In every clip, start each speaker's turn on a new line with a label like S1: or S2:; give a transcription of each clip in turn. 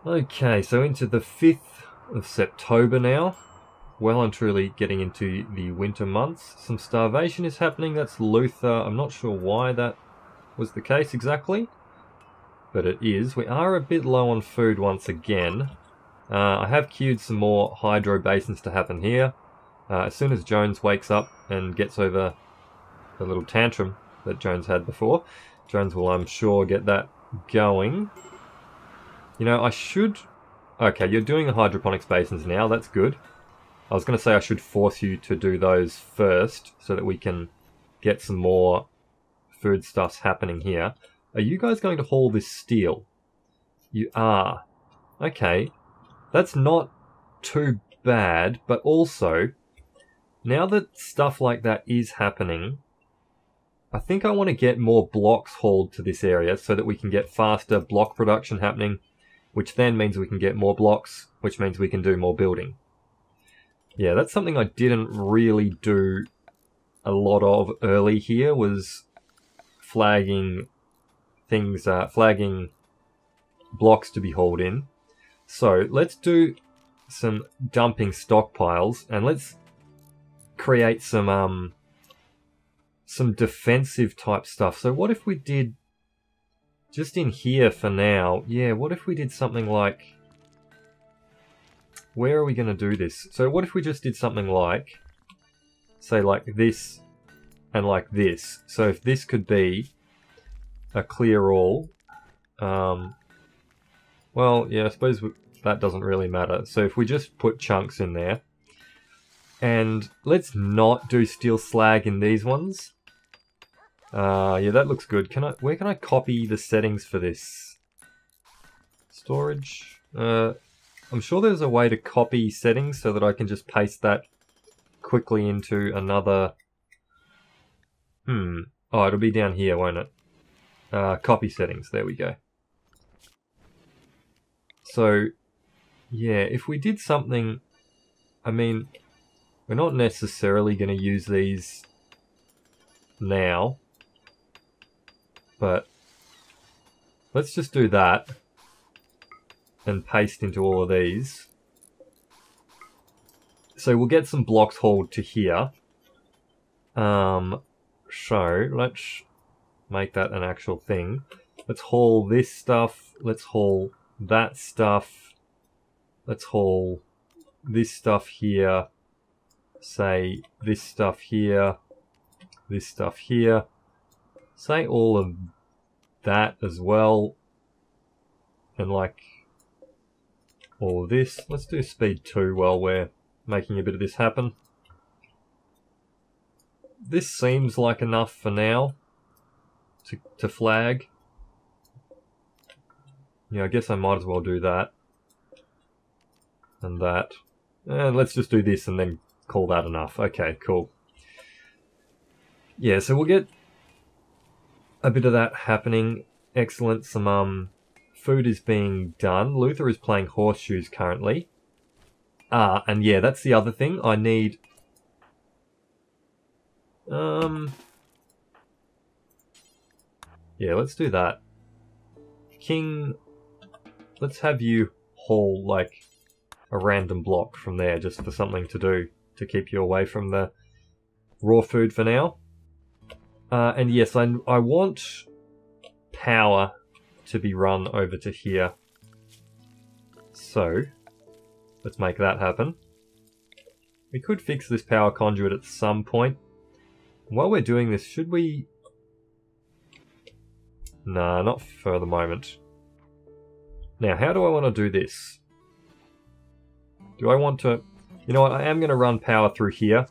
S1: Okay, so into the 5th of September now. Well and truly getting into the winter months. Some starvation is happening. That's Luther. I'm not sure why that was the case exactly, but it is. We are a bit low on food once again. I have queued some more hydro basins to happen here. As soon as Jones wakes up and gets over the little tantrum that Jones had before, Jones will, I'm sure, get that going. You know, I should... Okay, you're doing the hydroponics basins now, that's good. I was going to say I should force you to do those first so that we can get some more foodstuffs happening here. Are you guys going to haul this steel? You are. Okay, that's not too bad, but also, now that stuff like that is happening, I think I want to get more blocks hauled to this area so that we can get faster block production happening, which then means we can get more blocks, which means we can do more building. Yeah, that's something I didn't really do a lot of early here, was flagging things, flagging blocks to be hauled in. So let's do some dumping stockpiles, and let's create some defensive type stuff. So what if we did, just in here for now, yeah, what if we did something like, where are we going to do this? So what if we just did something like, say like this and like this. So if this could be a clear all, well, yeah, I suppose that doesn't really matter. So if we just put chunks in there, and let's not do steel slag in these ones. Yeah, that looks good. Where can I copy the settings for this? Storage. I'm sure there's a way to copy settings so that I can just paste that quickly into another... Oh, it'll be down here, won't it? Copy settings, there we go. So, yeah, if we did something... I mean, we're not necessarily going to use these now, but let's just do that and paste into all of these. So we'll get some blocks hauled to here. So let's make that an actual thing. Let's haul this stuff. Let's haul that stuff. Let's haul this stuff here. Say this stuff here. This stuff here. Say all of that as well. And like all of this. Let's do speed 2 while we're making a bit of this happen. This seems like enough for now to flag. Yeah, I guess I might as well do that. And that. And let's just do this and then call that enough. Okay, cool. Yeah, so we'll get a bit of that happening. Excellent. Some food is being done. Luther is playing horseshoes currently. And yeah, that's the other thing. I need... Yeah, let's do that. King, let's have you haul, like, a random block from there just for something to do to keep you away from the raw food for now. And yes, I want power to be run over to here. So, let's make that happen. We could fix this power conduit at some point. While we're doing this, should we... Nah, not for the moment. Now, how do I want to do this? Do I want to... You know what, I am going to run power through here,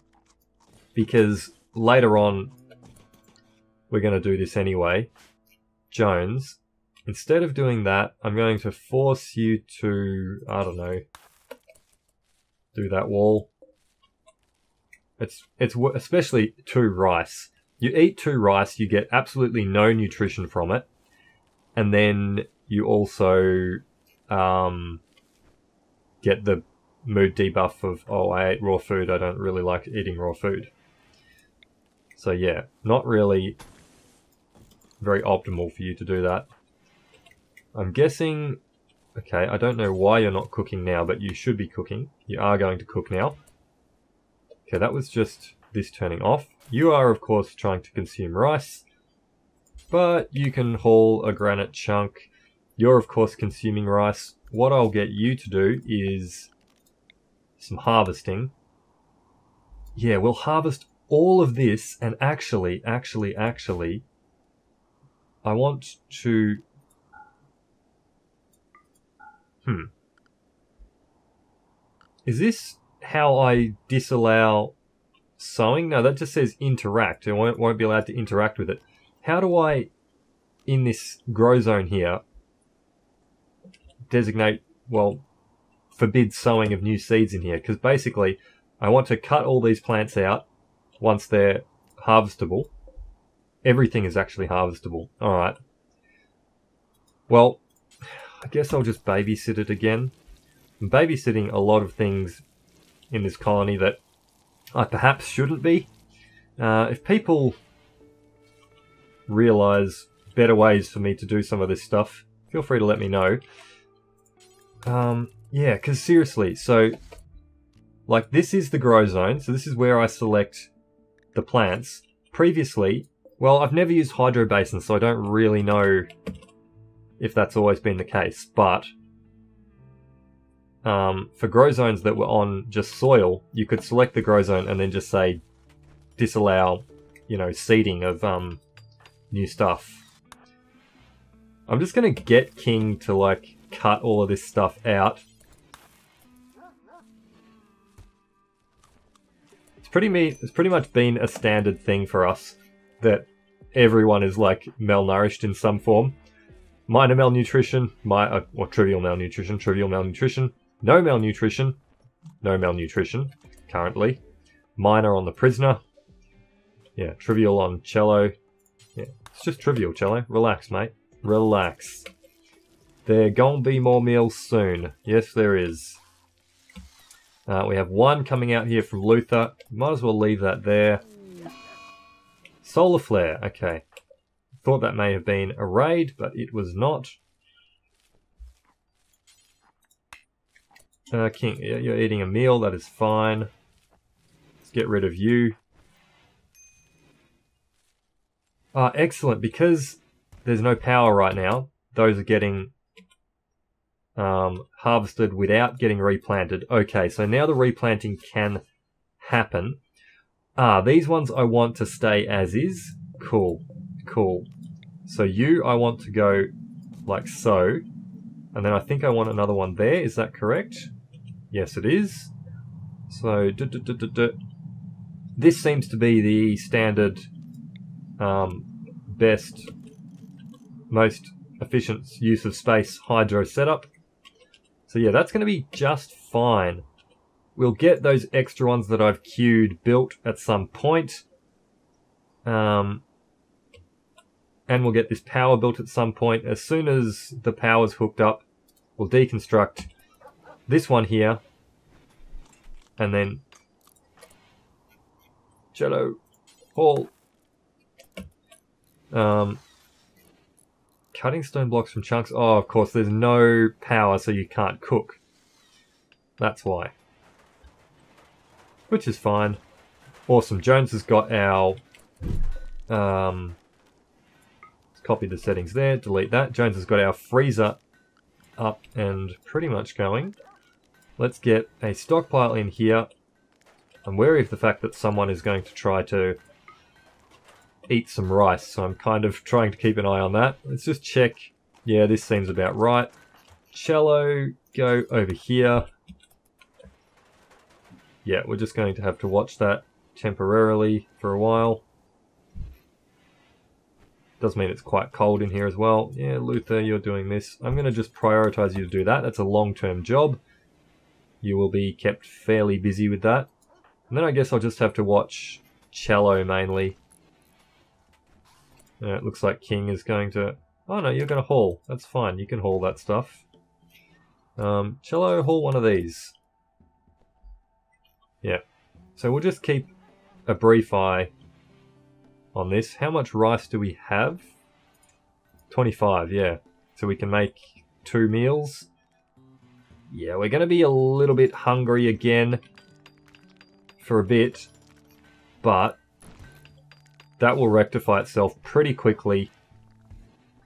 S1: because later on, we're going to do this anyway. Jones, instead of doing that, I'm going to force you to, I don't know, do that wall. It's especially 2 rice. You eat 2 rice, you get absolutely no nutrition from it, and then you also get the mood debuff of, oh, I ate raw food, I don't really like eating raw food. So yeah, not really very optimal for you to do that. I'm guessing Okay, I don't know why you're not cooking now, but you should be cooking. You are going to cook now. Okay, that was just this turning off. You are, of course, trying to consume rice, but you can haul a granite chunk. You're, of course, consuming rice. What I'll get you to do is some harvesting. Yeah, we'll harvest all of this, and actually, I want to... Is this how I disallow sowing? No, that just says interact. I won't be allowed to interact with it. How do I, in this grow zone here, designate, well, forbid sowing of new seeds in here? Because basically, I want to cut all these plants out once they're harvestable. Everything is actually harvestable. Alright. Well, I guess I'll just babysit it again. I'm babysitting a lot of things in this colony that I perhaps shouldn't be. If people realise better ways for me to do some of this stuff, feel free to let me know. Yeah, because seriously, so like this is the grow zone, so this is where I select the plants. Previously, well, I've never used hydro basins, so I don't really know if that's always been the case, but for grow zones that were on just soil, you could select the grow zone and then just say disallow, you know, seeding of new stuff. I'm just gonna get King to like cut all of this stuff out. It's pretty much been a standard thing for us that everyone is like malnourished in some form. Minor malnutrition, or trivial malnutrition, no malnutrition currently. Minor on the prisoner. Yeah, trivial on cello. Yeah, it's just trivial, cello. Relax, mate. Relax. There gonna be more meals soon. Yes, there is. We have one coming out here from Luther. Might as well leave that there. Solar flare. Okay. Thought that may have been a raid, but it was not. King, you're eating a meal. That is fine. Let's get rid of you. Excellent. Because there's no power right now, those are getting harvested without getting replanted. Okay, so now the replanting can happen. These ones I want to stay as is. Cool. Cool. So you, I want to go like so. And then I think I want another one there. Is that correct? Yes, it is. So, this seems to be the standard, best, most efficient use of space hydro setup. So yeah, that's going to be just fine. We'll get those extra ones that I've queued built at some point. And we'll get this power built at some point. As soon as the power's hooked up, we'll deconstruct this one here. And then cello, haul. Cutting stone blocks from chunks. Oh, of course, there's no power, so you can't cook. That's why. Which is fine. Awesome. Jones has got our... let's copy the settings there, delete that. Jones has got our freezer up and pretty much going. Let's get a stockpile in here. I'm wary of the fact that someone is going to try to eat some rice, so I'm kind of trying to keep an eye on that. Let's just check. Yeah, this seems about right. Cello, go over here. Yeah, we're just going to have to watch that temporarily for a while. Does mean it's quite cold in here as well. Yeah, Luther, you're doing this. I'm going to just prioritize you to do that. That's a long-term job. You will be kept fairly busy with that. And then I guess I'll just have to watch cello mainly. It looks like King is going to... Oh no, you're going to haul. That's fine, you can haul that stuff. Cello, haul one of these. Yeah. So we'll just keep a brief eye on this. How much rice do we have? 25, yeah. So we can make 2 meals. Yeah, we're going to be a little bit hungry again for a bit, but that will rectify itself pretty quickly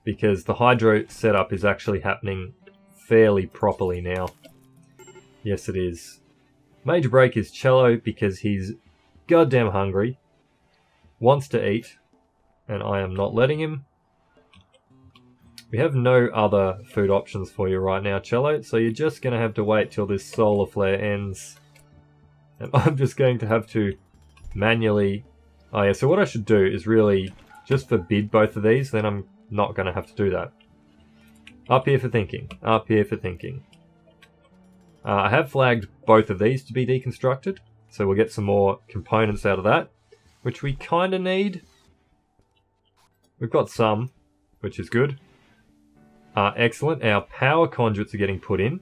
S1: because the hydro setup is actually happening fairly properly now. Yes, it is. Major break is Cello because he's goddamn hungry, wants to eat, and I am not letting him. We have no other food options for you right now, Cello, so you're just going to have to wait till this solar flare ends. And I'm just going to have to manually... Oh yeah, so what I should do is really just forbid both of these, then I'm not going to have to do that. Up here for thinking. Up here for thinking. I have flagged both of these to be deconstructed, so we'll get some more components out of that, which we kind of need. We've got some, which is good. Excellent. Our power conduits are getting put in.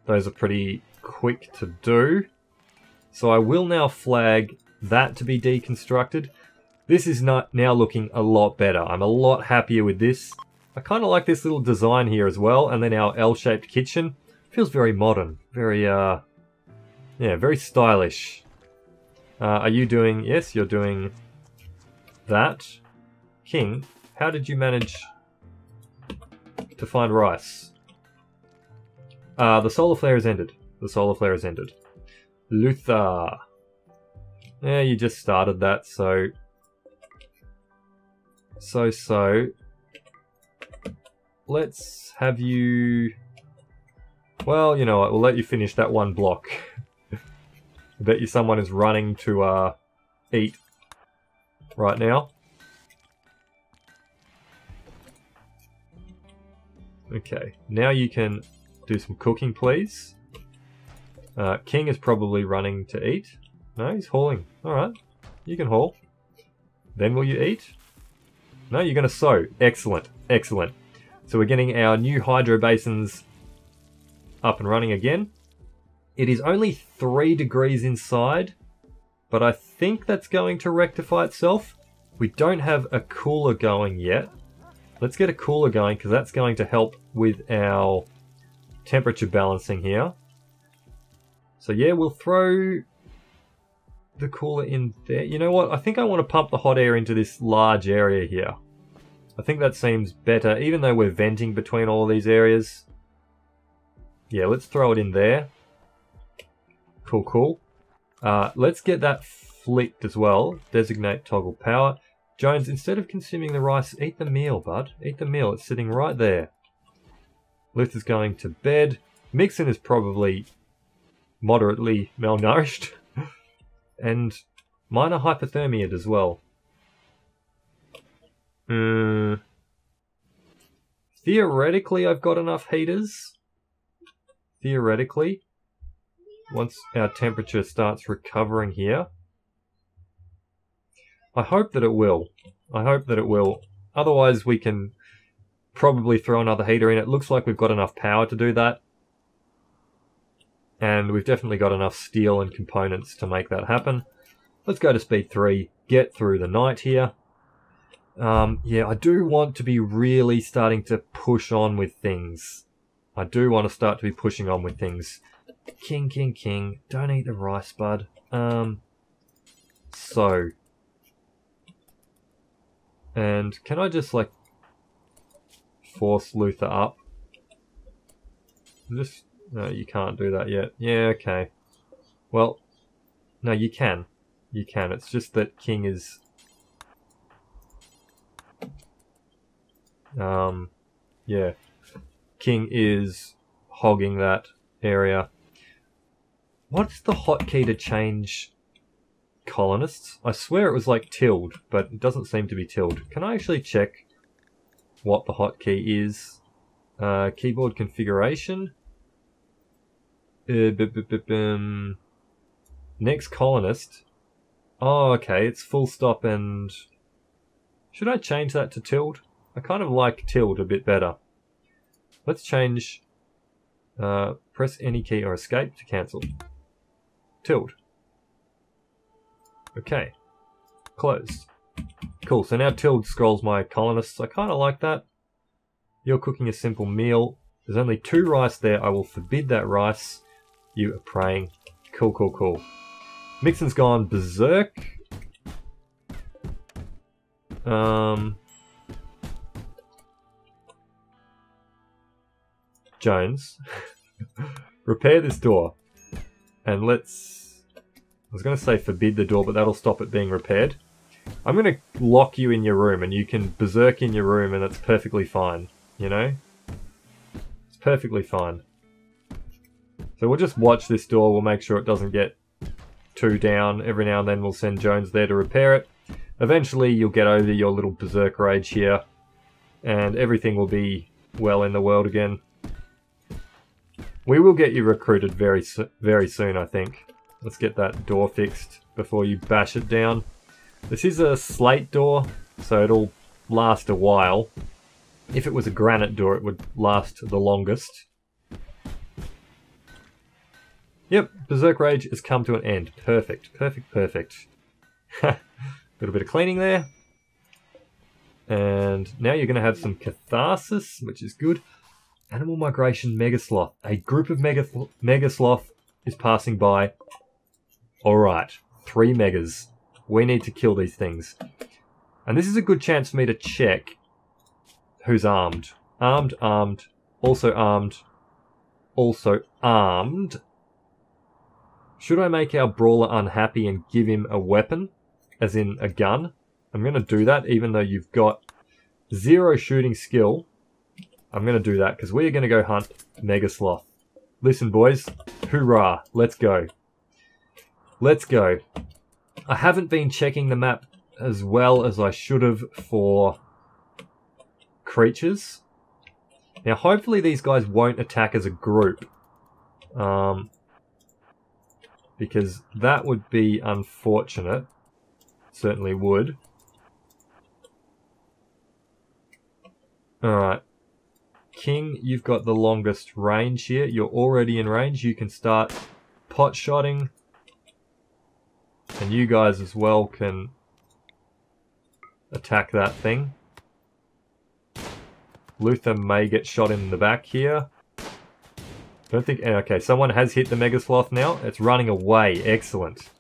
S1: Those are pretty quick to do. So I will now flag that to be deconstructed. This is now looking a lot better. I'm a lot happier with this. I kind of like this little design here as well. And then our L-shaped kitchen. Feels very modern. Very, yeah, very stylish. Are you doing... Yes, you're doing that. King, how did you manage to find rice? The solar flare has ended. The solar flare has ended. Luther. Yeah, you just started that, so... Let's have you... Well, you know what, we'll let you finish that one block. I bet you someone is running to eat right now. Okay, now you can do some cooking, please. King is probably running to eat. No, he's hauling. Alright, you can haul. Then will you eat? No, you're going to sow. Excellent, excellent. So we're getting our new hydro basins up and running again. It is only 3 degrees inside, but I think that's going to rectify itself. We don't have a cooler going yet. Let's get a cooler going because that's going to help with our temperature balancing here. So yeah, we'll throw the cooler in there. You know what? I think I want to pump the hot air into this large area here. I think that seems better, even though we're venting between all these areas. Yeah, let's throw it in there. Cool, cool. Let's get that flicked as well. Designate toggle power. Jones, instead of consuming the rice, eat the meal, bud. Eat the meal. It's sitting right there. Luther's going to bed. Mixon is probably moderately malnourished. And minor hypothermia as well. Theoretically, I've got enough heaters. Theoretically. Once our temperature starts recovering here. I hope that it will. I hope that it will. Otherwise, we can probably throw another heater in. It looks like we've got enough power to do that. And we've definitely got enough steel and components to make that happen. Let's go to speed 3. Get through the night here. Yeah, I do want to be really starting to push on with things. I do want to start to be pushing on with things. King, king, king. Don't eat the rice, bud. So... And can I just, like, force Luther up? Just... No, you can't do that yet. Yeah, okay. Well, no, you can. You can. It's just that King is... yeah. King is hogging that area. What's the hotkey to change colonists? I swear it was like tilde, but it doesn't seem to be tilde. Can I actually check what the hotkey is? Keyboard configuration. Next colonist. Oh, okay, it's full stop and... Should I change that to tilde? I kind of like tilde a bit better. Let's change... press any key or escape to cancel. Tilde. Okay. Closed. Cool, so now tilde scrolls my colonists. I kind of like that. You're cooking a simple meal. There's only 2 rice there. I will forbid that rice. You are praying. Cool, cool, cool. Mixon's gone berserk. Jones, repair this door. And let's... I was going to say forbid the door, but that'll stop it being repaired. I'm going to lock you in your room, and you can berserk in your room, and it's perfectly fine, you know? It's perfectly fine. So we'll just watch this door. We'll make sure it doesn't get too down. Every now and then we'll send Jones there to repair it. Eventually you'll get over your little berserk rage here, and everything will be well in the world again. We will get you recruited very soon, I think. Let's get that door fixed before you bash it down. This is a slate door, so it'll last a while. If it was a granite door, it would last the longest. Yep, Berserk Rage has come to an end. Perfect, perfect, perfect. Got a bit of cleaning there. And now you're going to have some catharsis, which is good. Animal Migration Megasloth. A group of Megasloth is passing by. Alright, 3 megas. We need to kill these things. And this is a good chance for me to check who's armed. Armed, armed, also armed, also armed. Should I make our brawler unhappy and give him a weapon? As in a gun? I'm going to do that even though you've got 0 shooting skill. I'm going to do that because we are going to go hunt Megasloth. Listen boys, hoorah, let's go. Let's go. I haven't been checking the map as well as I should have for creatures. Now hopefully these guys won't attack as a group. Because that would be unfortunate. Certainly would. Alright. King, you've got the longest range here. You're already in range. You can start pot-shotting. And you guys as well can attack that thing. Luther may get shot in the back here. Don't think... Okay, someone has hit the Megasloth now. It's running away. Excellent.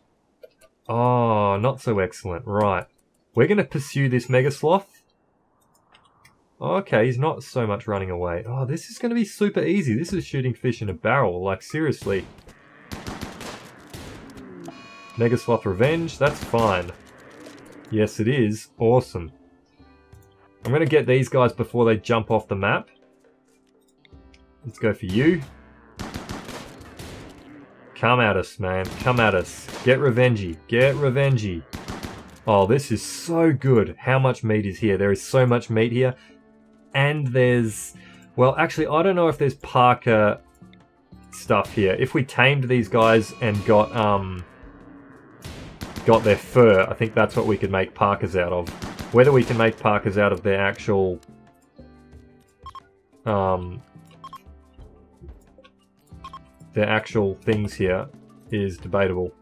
S1: Oh, not so excellent. Right. We're going to pursue this Megasloth. Okay, he's not so much running away. Oh, this is going to be super easy. This is shooting fish in a barrel. Like, seriously. Megasloth Revenge. That's fine. Yes, it is. Awesome. I'm going to get these guys before they jump off the map. Let's go for you. Come at us, man. Come at us. Get revengey. Get revengey. Oh, this is so good. How much meat is here? There is so much meat here. And there's... Well, actually, I don't know if there's Parker stuff here. If we tamed these guys and got their fur, I think that's what we could make Parkers out of. Whether we can make Parkers out of their actual... their actual things here is debatable.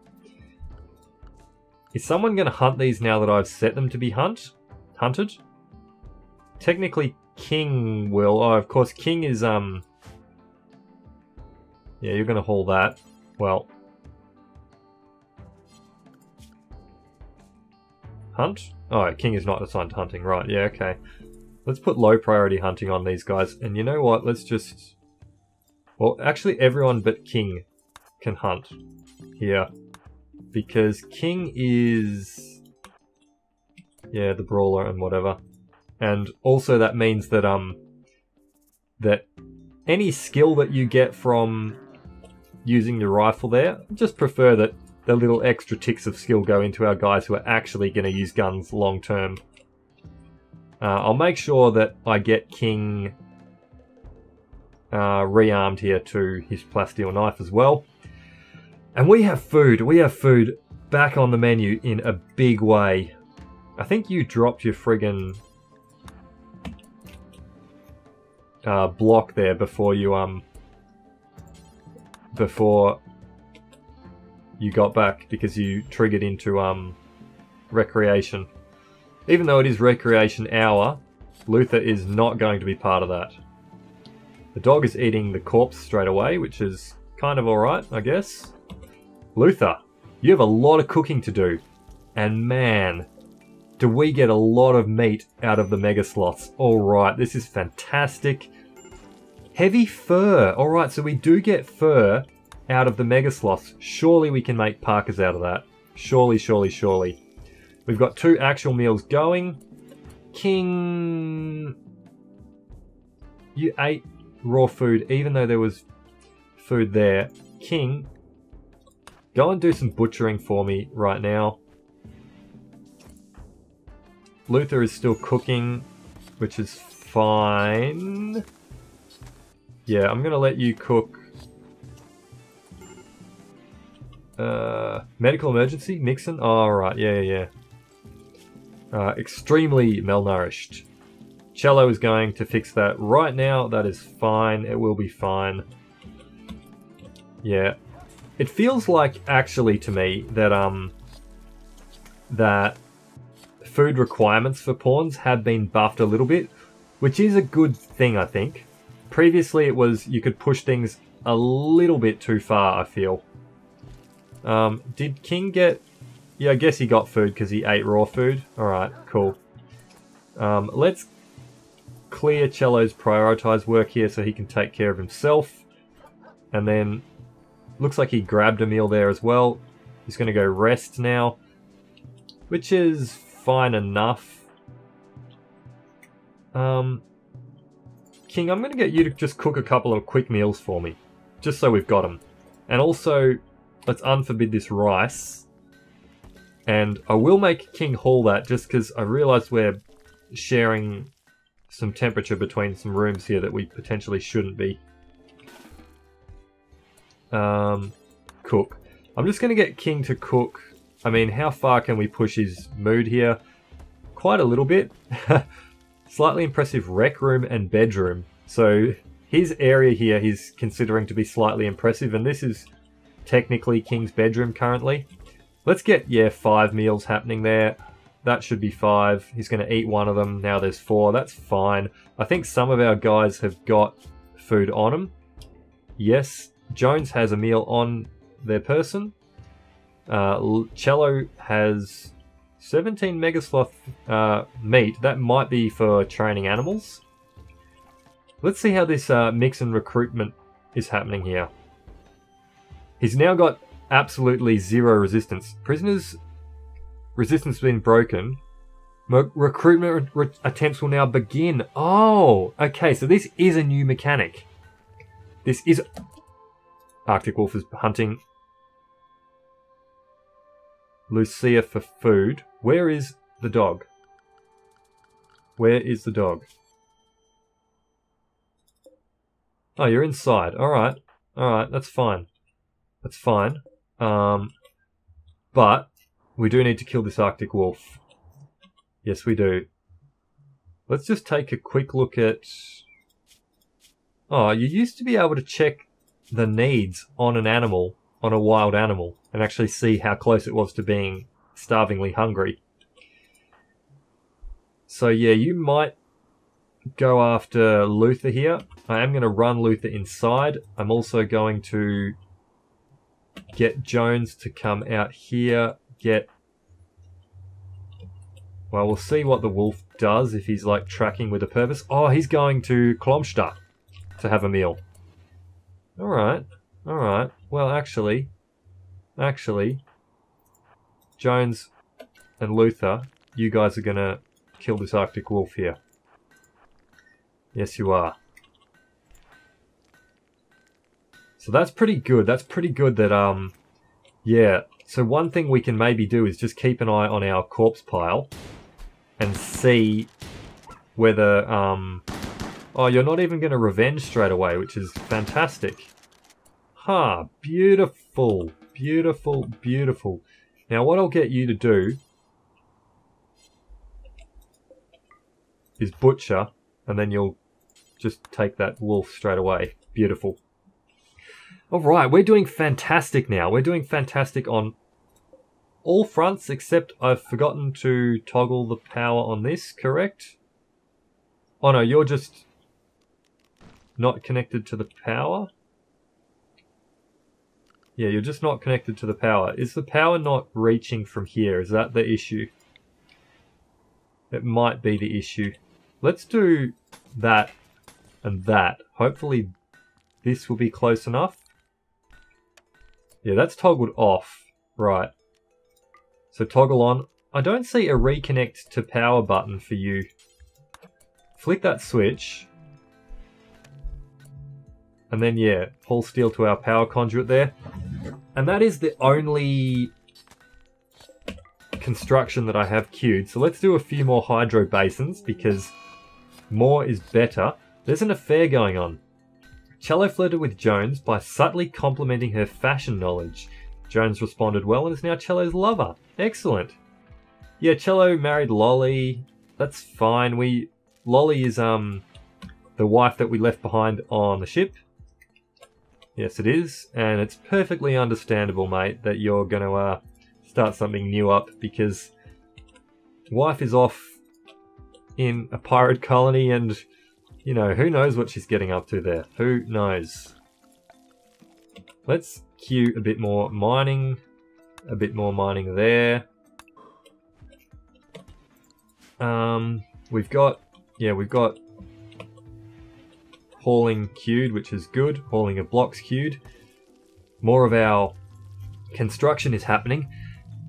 S1: Is someone going to hunt these now that I've set them to be hunted? Technically, King will. Oh, of course, King is, yeah, you're going to haul that. Well. Hunt? Oh, King is not assigned to hunting. Right, yeah, okay. Let's put low priority hunting on these guys. And you know what? Let's just... Well, actually, everyone but King can hunt here. Because King is... Yeah, the brawler and whatever. And also that means that that any skill that you get from using your rifle there, just prefer that the little extra ticks of skill go into our guys who are actually going to use guns long term. I'll make sure that I get King rearmed here to his plasteel knife as well. And we have food. We have food back on the menu in a big way. I think you dropped your friggin' block there before you got back, because you triggered into recreation. Even though it is recreation hour, Luther is not going to be part of that. The dog is eating the corpse straight away, which is kind of alright, I guess. Luther, you have a lot of cooking to do. And man, do we get a lot of meat out of the mega sloths. Alright, this is fantastic. Heavy fur. Alright, so we do get fur out of the mega sloths. Surely we can make parkas out of that. Surely, surely, surely. We've got 2 actual meals going. King, you ate raw food even though there was food there. King, go and do some butchering for me right now. Luther is still cooking, which is fine. Yeah, I'm gonna let you cook. Medical emergency, Nixon. Oh, right, yeah. Extremely malnourished. Cello is going to fix that right now. That is fine. It will be fine. Yeah, it feels like actually to me that that food requirements for pawns have been buffed a little bit, which is a good thing, I think. Previously, it was you could push things a little bit too far, I feel. Did King get... Yeah, I guess he got food because he ate raw food. Alright, cool. Let's clear Cello's prioritized work here so he can take care of himself. And then, looks like he grabbed a meal there as well. He's going to go rest now, which is fine enough. King, I'm going to get you to just cook a couple of quick meals for me, just so we've got them. And also, let's unforbid this rice. And I will make King haul that just because I realise we're sharing some temperature between some rooms here that we potentially shouldn't be. Cook. I'm just going to get King to cook. I mean, how far can we push his mood here? Quite a little bit. Slightly impressive rec room and bedroom. So his area here he's considering to be slightly impressive, and this is technically King's bedroom currently. Let's get, 5 meals happening there. That should be 5. He's going to eat one of them. Now there's 4. That's fine. I think some of our guys have got food on them. Yes, Jones has a meal on their person. Cello has 17 Megasloth meat. That might be for training animals. Let's see how this mix and recruitment is happening here. He's now got absolutely 0 resistance. Prisoners' resistance has been broken. Recruitment attempts will now begin. Oh, okay, so this is a new mechanic. This is... Arctic Wolf is hunting Lucia for food. Where is the dog? Where is the dog? Oh, you're inside. Alright. Alright, that's fine. That's fine. But we do need to kill this Arctic Wolf. Yes, we do. Let's just take a quick look at... Oh, you used to be able to check the needs on an animal, on a wild animal, and actually see how close it was to being starvingly hungry. So yeah, you might go after Luther here. I am going to run Luther inside. I'm also going to get Jones to come out here. Well, we'll see what the wolf does if he's like tracking with a purpose. Oh, he's going to Klomster to have a meal. Alright, alright. Well, actually, Jones and Luther, you guys are going to kill this Arctic Wolf here. Yes, you are. So that's pretty good. That's pretty good that, yeah. So one thing we can maybe do is just keep an eye on our corpse pile and see whether, oh, you're not even going to revenge straight away, which is fantastic. Ha, beautiful, beautiful, beautiful. Now what I'll get you to do is butcher, and then you'll just take that wolf straight away. Beautiful. Alright, we're doing fantastic now. We're doing fantastic on all fronts, except I've forgotten to toggle the power on this, correct? Oh no, you're just... not connected to the power? Yeah, you're just not connected to the power. Is the power not reaching from here? Is that the issue? It might be the issue. Let's do that and that. Hopefully this will be close enough. Yeah, that's toggled off. Right. So toggle on. I don't see a reconnect to power button for you. Flick that switch. And then, yeah, pull steel to our power conduit there. And that is the only construction that I have queued. So let's do a few more hydro basins because more is better. There's an affair going on. Cello flirted with Jones by subtly complimenting her fashion knowledge. Jones responded well and is now Cello's lover. Excellent. Yeah, Cello married Lolly. That's fine. Lolly is the wife that we left behind on the ship. Yes, it is, and it's perfectly understandable, mate, that you're going to start something new up because wife is off in a pirate colony and, you know, who knows what she's getting up to there. Who knows? Let's queue a bit more mining there. We've got hauling queued, which is good. Hauling of blocks queued. More of our construction is happening.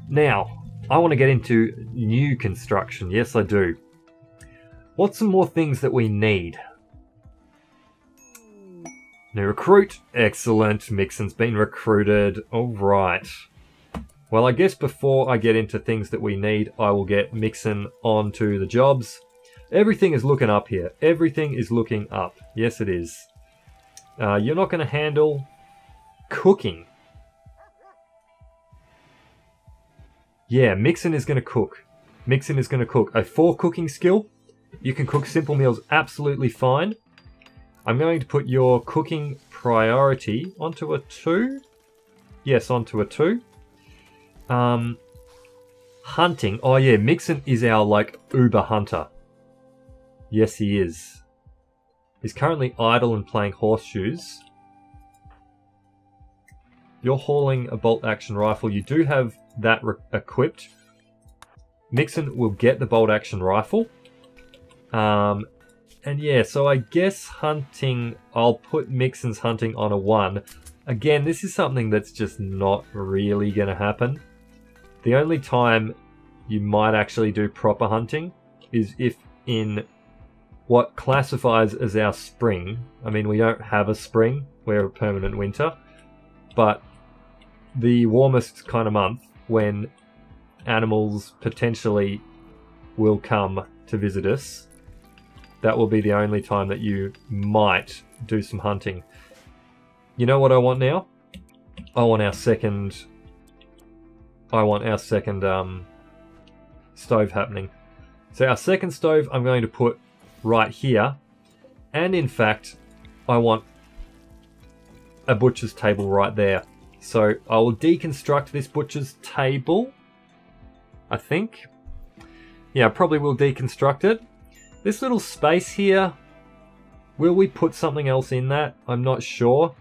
S1: Now, I want to get into new construction. Yes, I do. What's some more things that we need? New recruit. Excellent. Mixon's been recruited. All right. Well, I guess before I get into things that we need, I will get Mixon onto the jobs. Everything is looking up here. Everything is looking up. Yes, it is. You're not going to handle cooking. Yeah, Mixon is going to cook. Mixon is going to cook. A 4 cooking skill. You can cook simple meals absolutely fine. I'm going to put your cooking priority onto a 2. Yes, onto a 2. Hunting. Oh yeah, Mixon is our like uber hunter. Yes, he is. He's currently idle and playing horseshoes. You're hauling a bolt action rifle. You do have that equipped. Mixon will get the bolt action rifle. And yeah, so I guess hunting, I'll put Mixon's hunting on a 1. Again, this is something that's just not really going to happen. The only time you might actually do proper hunting is if in what classifies as our spring. I mean, we don't have a spring, we're a permanent winter, but the warmest kind of month when animals potentially will come to visit us, that will be the only time that you might do some hunting. You know what I want now? I want our second stove happening. So our second stove I'm going to put right here, and in fact I want a butcher's table right there. So I will deconstruct this butcher's table, I think. Yeah, I probably will deconstruct it. This little space here, will we put something else in that? I'm not sure.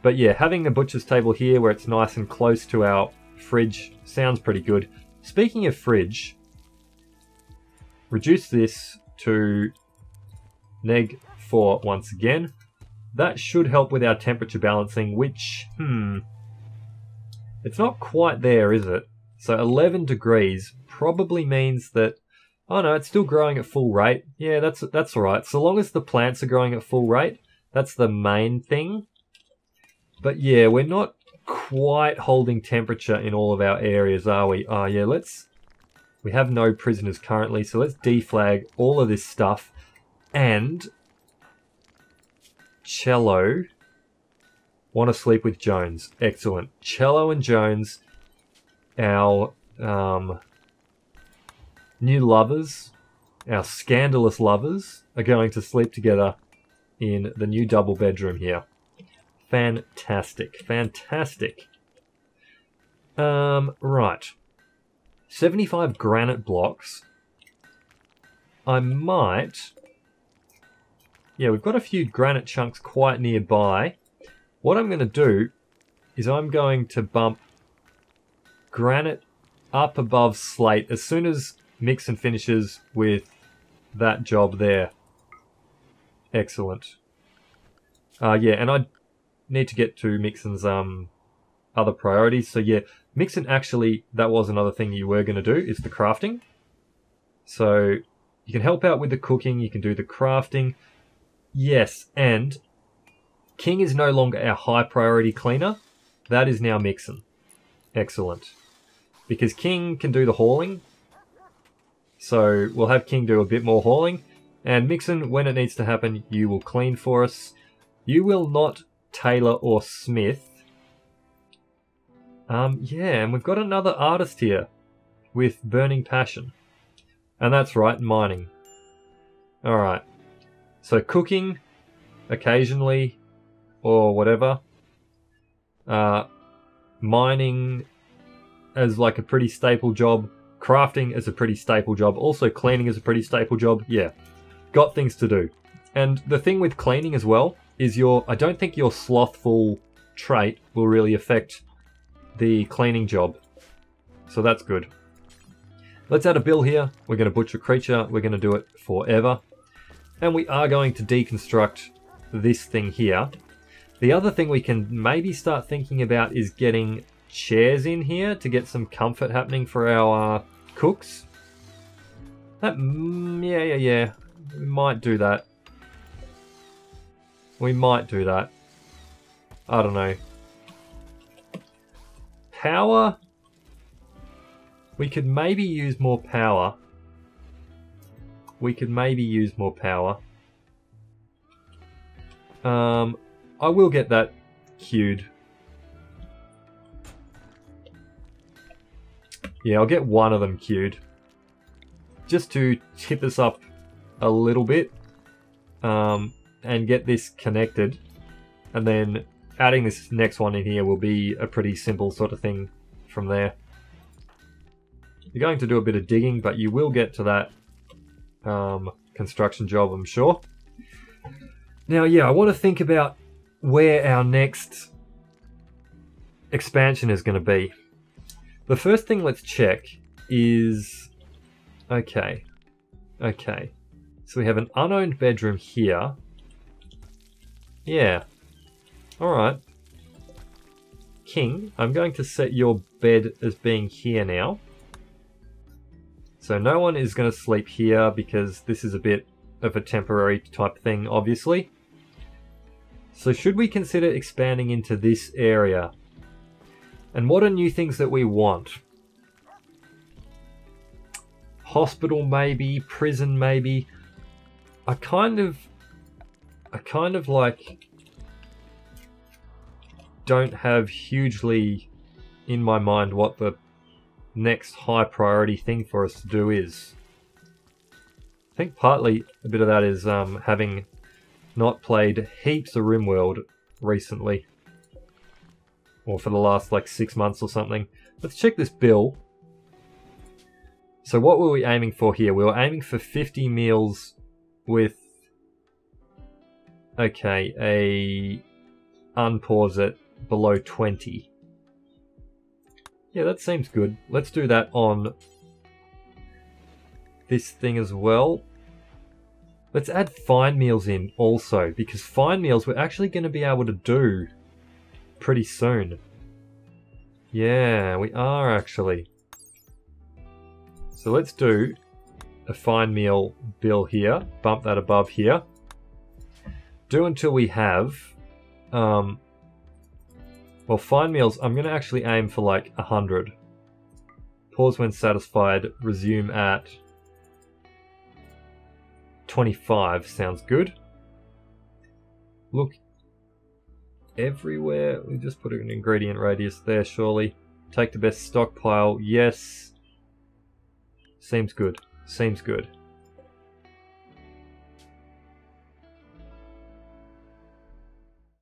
S1: But yeah, having the butcher's table here where it's nice and close to our fridge sounds pretty good. Speaking of fridge, reduce this to -4 once again. That should help with our temperature balancing, which, it's not quite there, is it? So 11 degrees probably means that, oh no, it's still growing at full rate. Yeah, that's all right. So long as the plants are growing at full rate, that's the main thing. But yeah, we're not quite holding temperature in all of our areas, are we? Oh yeah, we have no prisoners currently, so let's deflag all of this stuff. And Cello want to sleep with Jones. Excellent. Cello and Jones, our new lovers, our scandalous lovers, are going to sleep together in the new double bedroom here. Fantastic. Fantastic. Right. 75 granite blocks. Yeah, yeah, we've got a few granite chunks quite nearby. What I'm going to do is I'm going to bump granite up above slate as soon as Mixon finishes with that job there. Excellent. Yeah, and I need to get to Mixon's other priorities. So yeah, Mixon actually, that was another thing you were going to do, is the crafting. So you can help out with the cooking, you can do the crafting. Yes, and King is no longer our high priority cleaner. That is now Mixon. Excellent. Because King can do the hauling. So we'll have King do a bit more hauling. And Mixon, when it needs to happen, you will clean for us. You will not tailor or smith. Yeah, and we've got another artist here with burning passion. And that's right, mining. Alright. So cooking, occasionally, or whatever. Mining as like a pretty staple job. Crafting as a pretty staple job. Also cleaning is a pretty staple job. Yeah, got things to do. And the thing with cleaning as well is I don't think your slothful trait will really affect the cleaning job. So that's good. Let's add a bill here. We're going to butcher creature. We're going to do it forever. And we are going to deconstruct this thing here. The other thing we can maybe start thinking about is getting chairs in here to get some comfort happening for our cooks. Yeah. We might do that. We might do that. I don't know. Power? We could maybe use more power. I will get that queued. Yeah, I'll get one of them queued. Just to tip us up a little bit. And get this connected. And then adding this next one in here will be a pretty simple sort of thing from there. You're going to do a bit of digging, but you will get to that construction job, I'm sure. Now, yeah, I want to think about where our next expansion is going to be. The first thing let's check is... Okay. So we have an unowned bedroom here. Yeah. Alright. King, I'm going to set your bed as being here now. So no one is going to sleep here because this is a bit of a temporary type thing, obviously. So should we consider expanding into this area? And what are new things that we want? Hospital maybe, prison maybe. I kind of like don't have hugely in my mind what the next high priority thing for us to do is. I think partly a bit of that is having not played heaps of RimWorld recently. Or for the last like 6 months or something. Let's check this bill. So what were we aiming for here? We were aiming for 50 meals with... Okay, a unpause at below 20. Yeah, that seems good. Let's do that on this thing as well. Let's add fine meals in also, because fine meals we're actually going to be able to do pretty soon. Yeah, we are actually. So let's do a fine meal bill here. Bump that above here. Do until we have... well, fine meals, I'm going to actually aim for like 100. Pause when satisfied. Resume at 25. Sounds good. Look everywhere. We just put an ingredient radius there, surely. Take the best stockpile. Yes. Seems good. Seems good.